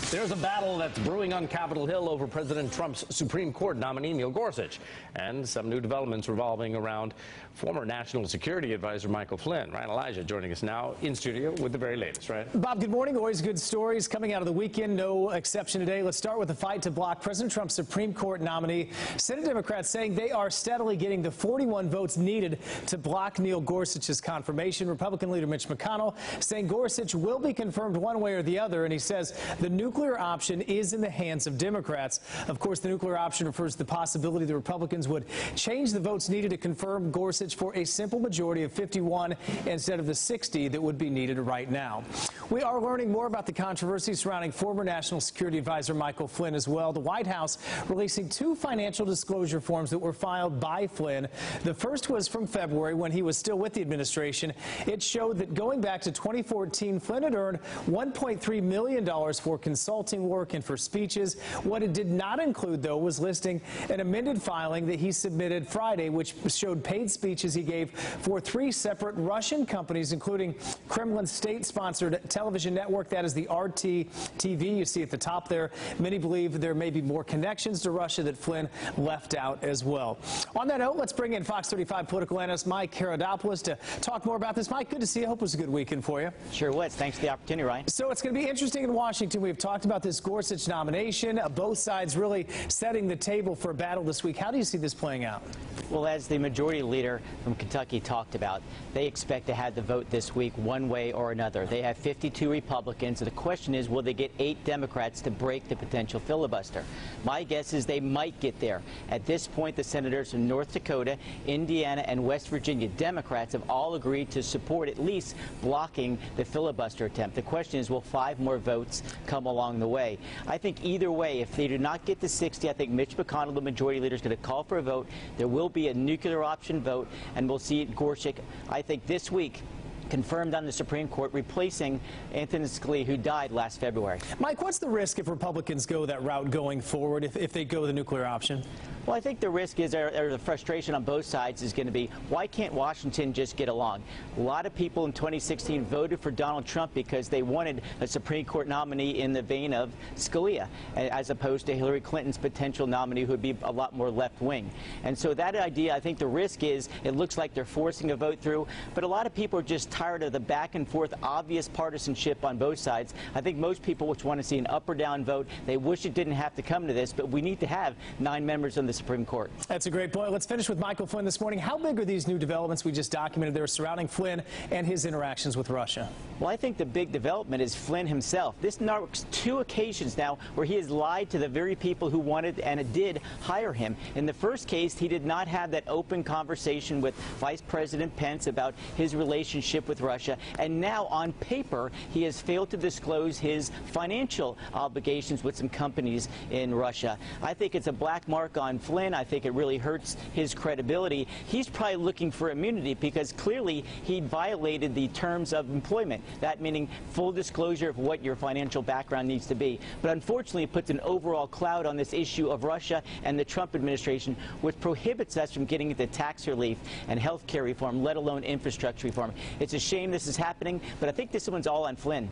There's a battle that's brewing on Capitol Hill over President Trump's Supreme Court nominee, Neil Gorsuch, and some new developments revolving around former National Security Advisor Michael Flynn. Ryan Elijah joining us now in studio with the very latest, right? Bob, good morning. Always good stories coming out of the weekend. No exception today. Let's start with the fight to block President Trump's Supreme Court nominee. Senate Democrats saying they are steadily getting the 41 votes needed to block Neil Gorsuch's confirmation. Republican leader Mitch McConnell saying Gorsuch will be confirmed one way or the other, and he says the nuclear option is in the hands of Democrats. Of course, the nuclear option refers to the possibility the Republicans would change the votes needed to confirm Gorsuch for a simple majority of 51 instead of the 60 that would be needed right now. We are learning more about the controversy surrounding former National Security Advisor Michael Flynn as well. The White House releasing two financial disclosure forms that were filed by Flynn. The first was from February when he was still with the administration. It showed that going back to 2014, Flynn had earned $1.3 million for consulting work and for speeches. What it did not include, though, was listing an amended filing that he submitted Friday, which showed paid speeches he gave for three separate Russian companies, including Kremlin's state-sponsored television network, that is the RT TV you see at the top there. Many believe there may be more connections to Russia that Flynn left out as well. On that note, let's bring in Fox 35 political analyst Mike Haridopolos to talk more about this. Mike, good to see you. Hope it was a good weekend for you. Sure was. Thanks for the opportunity, Ryan. So it's going to be interesting in Washington. We've talked about this Gorsuch nomination. Both sides really setting the table for a battle this week. How do you see this playing out? Well, as the majority leader from Kentucky talked about, they expect to have the vote this week one way or another. They have 52 Republicans, and the question is, will they get 8 Democrats to break the potential filibuster? My guess is they might get there. At this point, the senators from North Dakota, Indiana, and West Virginia, Democrats, have all agreed to support at least blocking the filibuster attempt. The question is, will 5 more votes come along the way? I think either way, if they do not get to 60, I think Mitch McConnell, the majority leader, is going to call for a vote. There will be a nuclear option vote, and we'll see Gorsuch, I think, this week, confirmed on the Supreme Court, replacing Anthony Scalia, who died last February. Mike, what's the risk if Republicans go that route going forward, if they go the nuclear option? Well, I think the risk is, or the frustration on both sides is going to be, why can't Washington just get along? A lot of people in 2016 voted for Donald Trump because they wanted a Supreme Court nominee in the vein of Scalia, as opposed to Hillary Clinton's potential nominee, who would be a lot more left-wing. And so that idea, I think the risk is, it looks like they're forcing a vote through, but a lot of people are just tired of the back-and-forth obvious partisanship on both sides. I think most people just want to see an up or down vote. They wish it didn't have to come to this, but we need to have 9 members on the Supreme Court. That's a great point. Let's finish with Michael Flynn this morning. How big are these new developments we just documented there surrounding Flynn and his interactions with Russia? Well, I think the big development is Flynn himself. This marks 2 occasions now where he has lied to the very people who wanted and did hire him. In the first case, he did not have that open conversation with Vice President Pence about his relationship with Russia, and now on paper he has failed to disclose his financial obligations with some companies in Russia. I think it's a black mark on Flynn. I think it really hurts his credibility. He's probably looking for immunity because clearly he violated the terms of employment, that meaning full disclosure of what your financial background needs to be. But unfortunately, it puts an overall cloud on this issue of Russia and the Trump administration, which prohibits us from getting into tax relief and health care reform, let alone infrastructure reform. It's a shame this is happening, but I think this one's all on Flynn.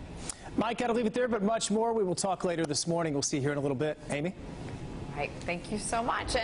Mike, got to leave it there, but much more we will talk later this morning. We'll see you here in a little bit. Amy? All right, thank you so much.